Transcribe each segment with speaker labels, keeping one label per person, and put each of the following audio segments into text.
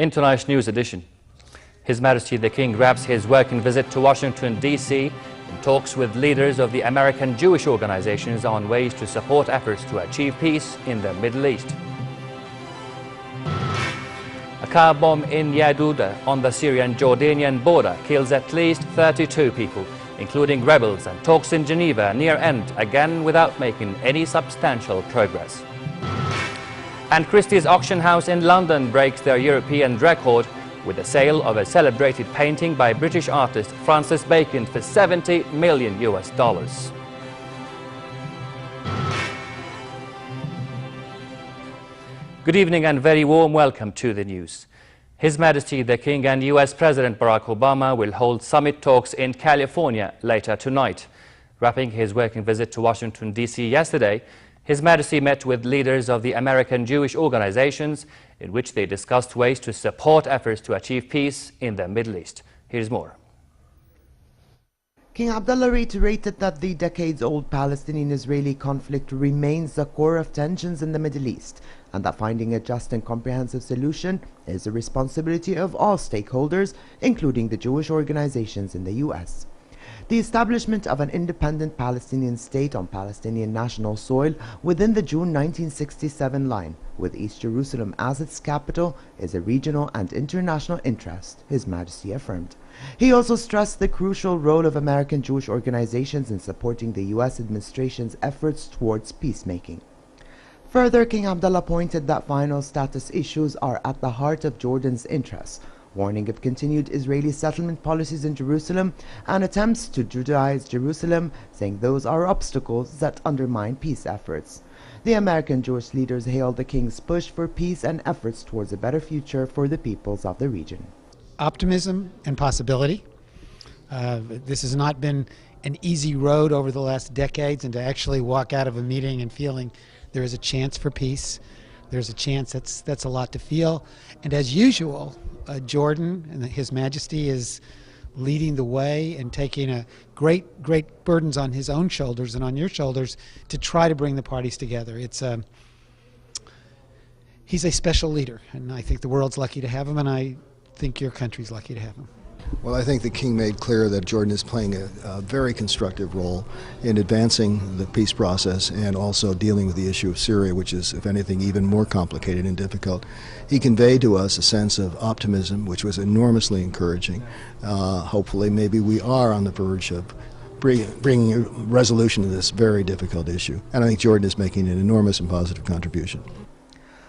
Speaker 1: International News Edition. His Majesty the King wraps his working visit to Washington, D.C. in talks with leaders of the American Jewish organizations on ways to support efforts to achieve peace in the Middle East. A car bomb in Yadouda on the Syrian-Jordanian border kills at least 32 people, including rebels, and talks in Geneva near end, again without making any substantial progress. And Christie's auction house in London breaks their European record with the sale of a celebrated painting by British artist Francis Bacon for $70 million. Good evening and very warm welcome to the news. His Majesty the King and US President Barack Obama will hold summit talks in California later tonight. Wrapping his working visit to Washington, D.C. yesterday, His Majesty met with leaders of the American Jewish organizations in which they discussed ways to support efforts to achieve peace in the Middle East. Here's more.
Speaker 2: King Abdullah reiterated that the decades-old Palestinian-Israeli conflict remains the core of tensions in the Middle East, and that finding a just and comprehensive solution is the responsibility of all stakeholders, including the Jewish organizations in the U.S. The establishment of an independent Palestinian state on Palestinian national soil within the June 1967 line, with East Jerusalem as its capital, is a regional and international interest, His Majesty affirmed. He also stressed the crucial role of American Jewish organizations in supporting the U.S. administration's efforts towards peacemaking. Further, King Abdullah pointed that final status issues are at the heart of Jordan's interests, warning of continued Israeli settlement policies in Jerusalem and attempts to Judaize Jerusalem, saying those are obstacles that undermine peace efforts. The American Jewish leaders hailed the King's push for peace and efforts towards a better future for the peoples of the region.
Speaker 3: Optimism and possibility. This has not been an easy road over the last decades, and to actually walk out of a meeting and feeling there is a chance for peace, there's a chance, that's a lot to feel. And as usual, Jordan and His Majesty is leading the way and taking a great burdens on his own shoulders and on your shoulders to try to bring the parties together. He's a special leader, and I think the world's lucky to have him, and I think your country's lucky to have him.
Speaker 4: Well, I think the King made clear that Jordan is playing a very constructive role in advancing the peace process and also dealing with the issue of Syria, which is, if anything, even more complicated and difficult. He conveyed to us a sense of optimism, which was enormously encouraging. Hopefully, maybe we are on the verge of bringing a resolution to this very difficult issue. And I think Jordan is making an enormous and positive contribution.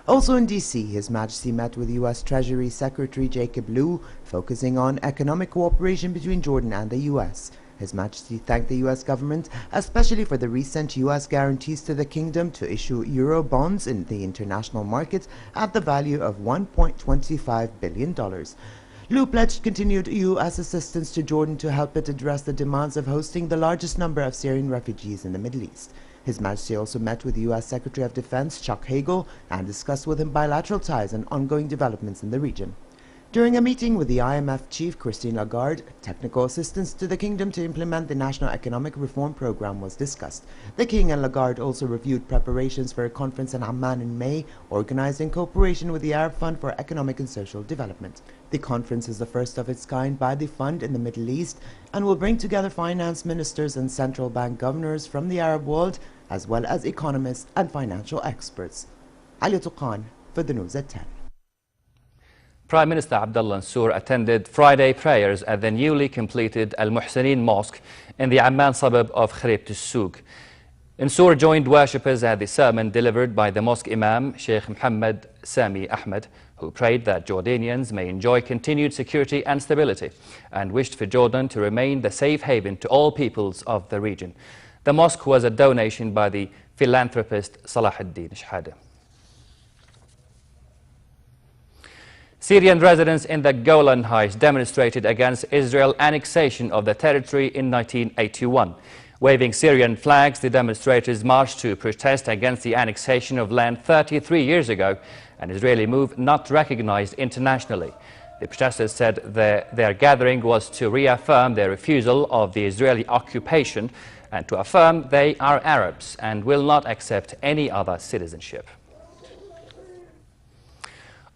Speaker 2: Also in D.C., His Majesty met with U.S. Treasury Secretary Jacob Lew, focusing on economic cooperation between Jordan and the U.S. His Majesty thanked the U.S. government, especially for the recent U.S. guarantees to the kingdom to issue euro bonds in the international market at the value of $1.25 billion. Lew pledged continued U.S. assistance to Jordan to help it address the demands of hosting the largest number of Syrian refugees in the Middle East. His Majesty also met with U.S. Secretary of Defense Chuck Hagel and discussed with him bilateral ties and ongoing developments in the region. During a meeting with the IMF chief Christine Lagarde, technical assistance to the kingdom to implement the National Economic Reform Program was discussed. The King and Lagarde also reviewed preparations for a conference in Amman in May, organized in cooperation with the Arab Fund for Economic and Social Development. The conference is the first of its kind by the fund in the Middle East and will bring together finance ministers and central bank governors from the Arab world, as well as economists and financial experts. Ali Tuqan for the news at 10.
Speaker 1: Prime Minister Abdullah Mansour attended Friday prayers at the newly completed Al Muhsineen Mosque in the Amman suburb of Kharib Souk. Mansour joined worshippers at the sermon delivered by the mosque imam Sheikh Mohammed Sami Ahmed, who prayed that Jordanians may enjoy continued security and stability and wished for Jordan to remain the safe haven to all peoples of the region. The mosque was a donation by the philanthropist Salah ad-Din Shahada. Syrian residents in the Golan Heights demonstrated against Israel's annexation of the territory in 1981. Waving Syrian flags, the demonstrators marched to protest against the annexation of land 33 years ago, an Israeli move not recognized internationally. The protesters said their gathering was to reaffirm their refusal of the Israeli occupation and to affirm they are Arabs and will not accept any other citizenship.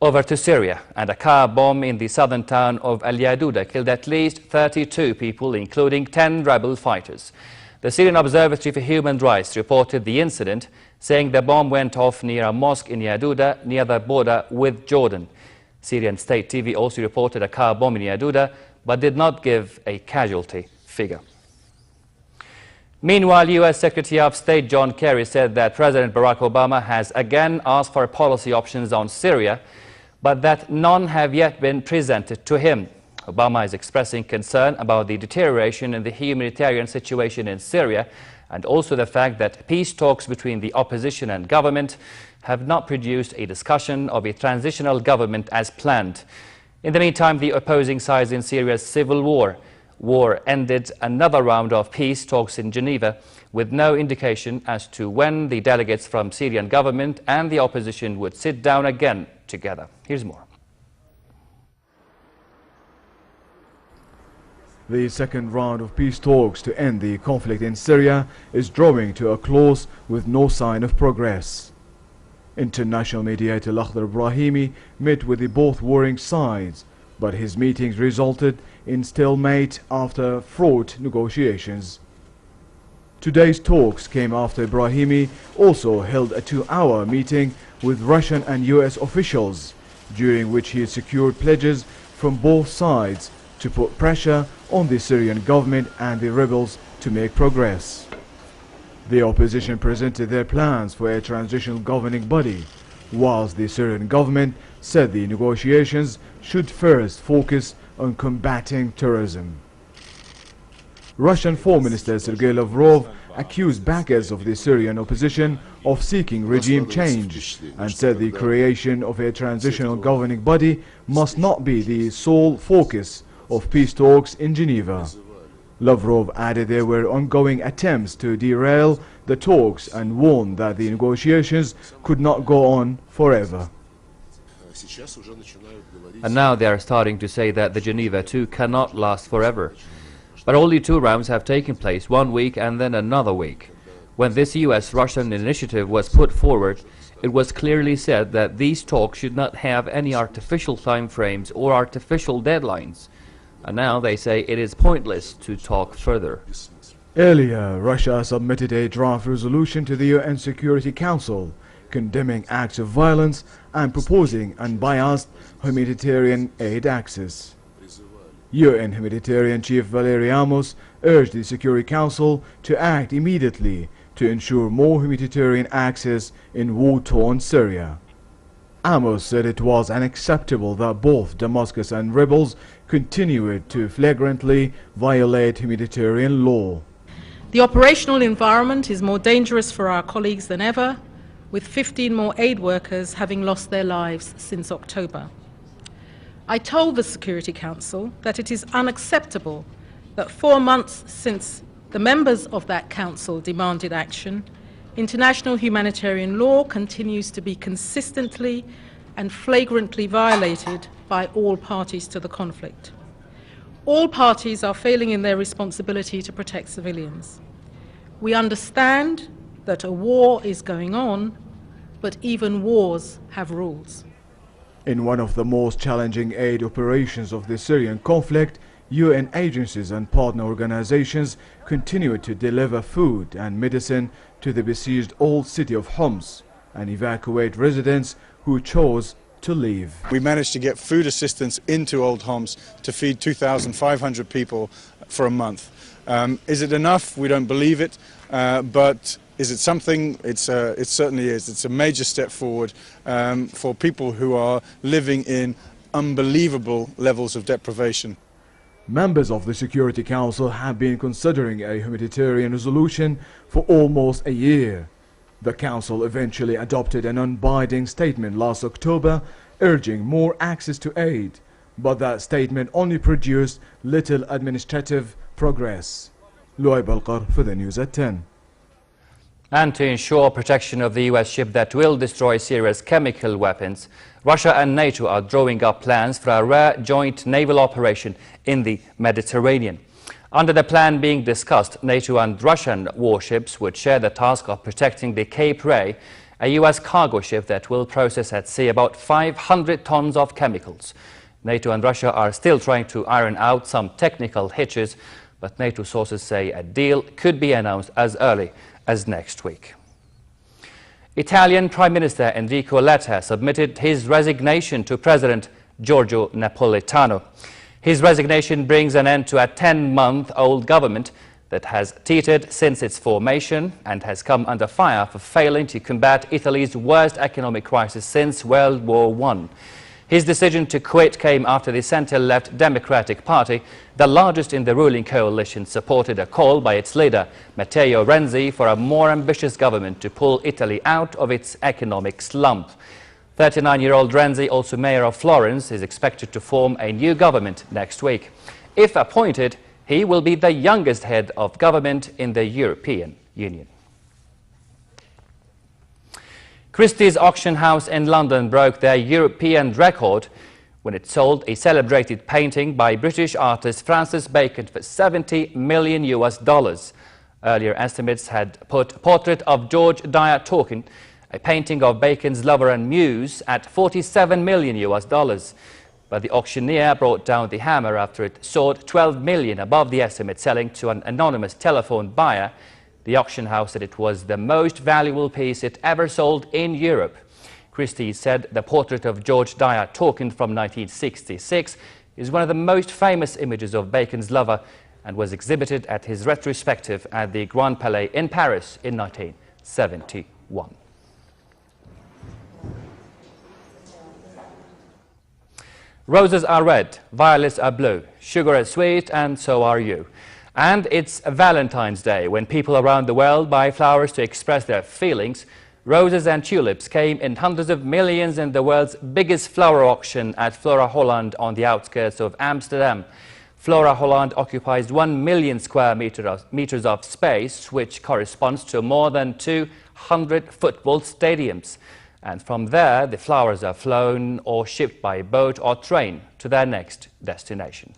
Speaker 1: Over to Syria, and a car bomb in the southern town of Al-Yaduda killed at least 32 people, including 10 rebel fighters. The Syrian Observatory for Human Rights reported the incident, saying the bomb went off near a mosque in Yaduda, near the border with Jordan. Syrian state TV also reported a car bomb in Yaduda, but did not give a casualty figure. Meanwhile, U.S. Secretary of State John Kerry said that President Barack Obama has again asked for policy options on Syria, but that none have yet been presented to him. Obama is expressing concern about the deterioration in the humanitarian situation in Syria and also the fact that peace talks between the opposition and government have not produced a discussion of a transitional government as planned. In the meantime, the opposing sides in Syria's civil war ended another round of peace talks in Geneva with no indication as to when the delegates from Syrian government and the opposition would sit down again together. Here's more.
Speaker 5: The second round of peace talks to end the conflict in Syria is drawing to a close with no sign of progress. International mediator Lakhdar Brahimi met with the both warring sides, but his meetings resulted in stalemate after fraught negotiations. Today's talks came after Brahimi also held a 2-hour meeting with Russian and US officials, during which he secured pledges from both sides to put pressure on the Syrian government and the rebels to make progress. The opposition presented their plans for a transitional governing body, whilst the Syrian government said the negotiations should first focus on combating terrorism. Russian Foreign Minister Sergei Lavrov accused backers of the Syrian opposition of seeking regime change and said the creation of a transitional governing body must not be the sole focus of peace talks in Geneva. Lavrov added there were ongoing attempts to derail the talks and warned that the negotiations could not go on forever.
Speaker 1: And now they are starting to say that the Geneva 2 cannot last forever. But only 2 rounds have taken place, 1 week and then another week. When this US-Russian initiative was put forward, it was clearly said that these talks should not have any artificial time frames or artificial deadlines. And now they say it is pointless to talk further.
Speaker 5: Earlier, Russia submitted a draft resolution to the UN Security Council condemning acts of violence and proposing unbiased humanitarian aid access. UN Humanitarian Chief Valery Amos urged the Security Council to act immediately to ensure more humanitarian access in war-torn Syria. Amos said it was unacceptable that both Damascus and rebels continued to flagrantly violate humanitarian law.
Speaker 6: The operational environment is more dangerous for our colleagues than ever, with 15 more aid workers having lost their lives since October. I told the Security Council that it is unacceptable that 4 months since the members of that council demanded action, international humanitarian law continues to be consistently and flagrantly violated by all parties to the conflict. All parties are failing in their responsibility to protect civilians. We understand that a war is going on, but even wars have rules.
Speaker 5: In one of the most challenging aid operations of the Syrian conflict, UN agencies and partner organizations continue to deliver food and medicine to the besieged old city of Homs and evacuate residents who chose to leave.
Speaker 7: We managed to get food assistance into Old Homs to feed 2,500 people for a month. Is it enough? We don't believe it, but is it something? It certainly is. It's a major step forward for people who are living in unbelievable levels of deprivation.
Speaker 5: Members of the Security Council have been considering a humanitarian resolution for almost a year. The Council eventually adopted an unbinding statement last October urging more access to aid, but that statement only produced little administrative progress. Luay Balkar for the news at 10.
Speaker 1: And to ensure protection of the US ship that will destroy Syria's chemical weapons, Russia and NATO are drawing up plans for a rare joint naval operation in the Mediterranean. Under the plan being discussed, NATO and Russian warships would share the task of protecting the Cape Ray a U.S. cargo ship that will process at sea about 500 tons of chemicals. NATO and Russia are still trying to iron out some technical hitches, but NATO sources say a deal could be announced as early as next week. Italian Prime Minister Enrico Letta submitted his resignation to President Giorgio Napolitano. His resignation brings an end to a 10-month-old government that has teetered since its formation and has come under fire for failing to combat Italy's worst economic crisis since World War I. His decision to quit came after the centre-left Democratic Party, the largest in the ruling coalition, supported a call by its leader, Matteo Renzi, for a more ambitious government to pull Italy out of its economic slump. 39-year-old Renzi, also mayor of Florence, is expected to form a new government next week. If appointed, he will be the youngest head of government in the European Union. Christie's auction house in London broke their European record when it sold a celebrated painting by British artist Francis Bacon for $70 million. Earlier estimates had put Portrait of George Dyer Tolkien, a painting of Bacon's lover and muse, at $47 million. But the auctioneer brought down the hammer after it soared $12 million above the estimate, selling to an anonymous telephone buyer. The auction house said it was the most valuable piece it ever sold in Europe. Christie said the Portrait of George Dyer Tolkien from 1966 is one of the most famous images of Bacon's lover and was exhibited at his retrospective at the Grand Palais in Paris in 1971. Roses are red, violets are blue, sugar is sweet, and so are you. And it's Valentine's Day, when people around the world buy flowers to express their feelings. Roses and tulips came in hundreds of millions in the world's biggest flower auction at Flora Holland on the outskirts of Amsterdam. Flora Holland occupies 1 million square meters of space, which corresponds to more than 200 football stadiums. And from there, the flowers are flown or shipped by boat or train to their next destination.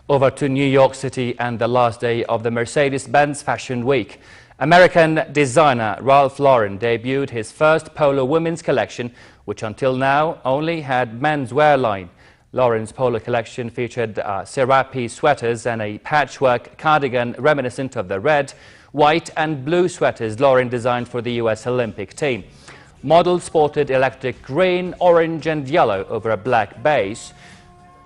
Speaker 1: Over to New York City and the last day of the Mercedes-Benz Fashion Week. American designer Ralph Lauren debuted his first Polo women's collection, which until now only had menswear line. Lauren's Polo collection featured serape sweaters and a patchwork cardigan reminiscent of the red, white and blue sweaters Lauren designed for the U.S. Olympic team. Models sported electric green, orange and yellow over a black base,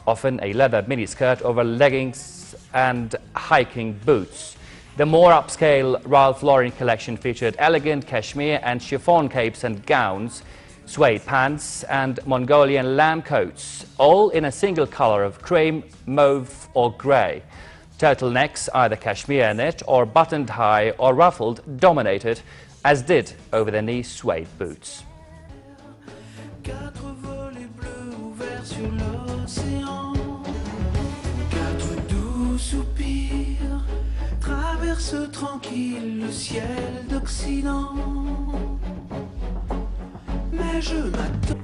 Speaker 1: often a leather miniskirt over leggings and hiking boots. The more upscale Ralph Lauren collection featured elegant cashmere and chiffon capes and gowns, suede pants and Mongolian lamb coats, all in a single color of cream, mauve or grey. Turtlenecks, either cashmere knit or buttoned high or ruffled, dominated, as did over-the-knee suede boots.
Speaker 8: Tranquille le ciel d'Occident, mais je m'attends.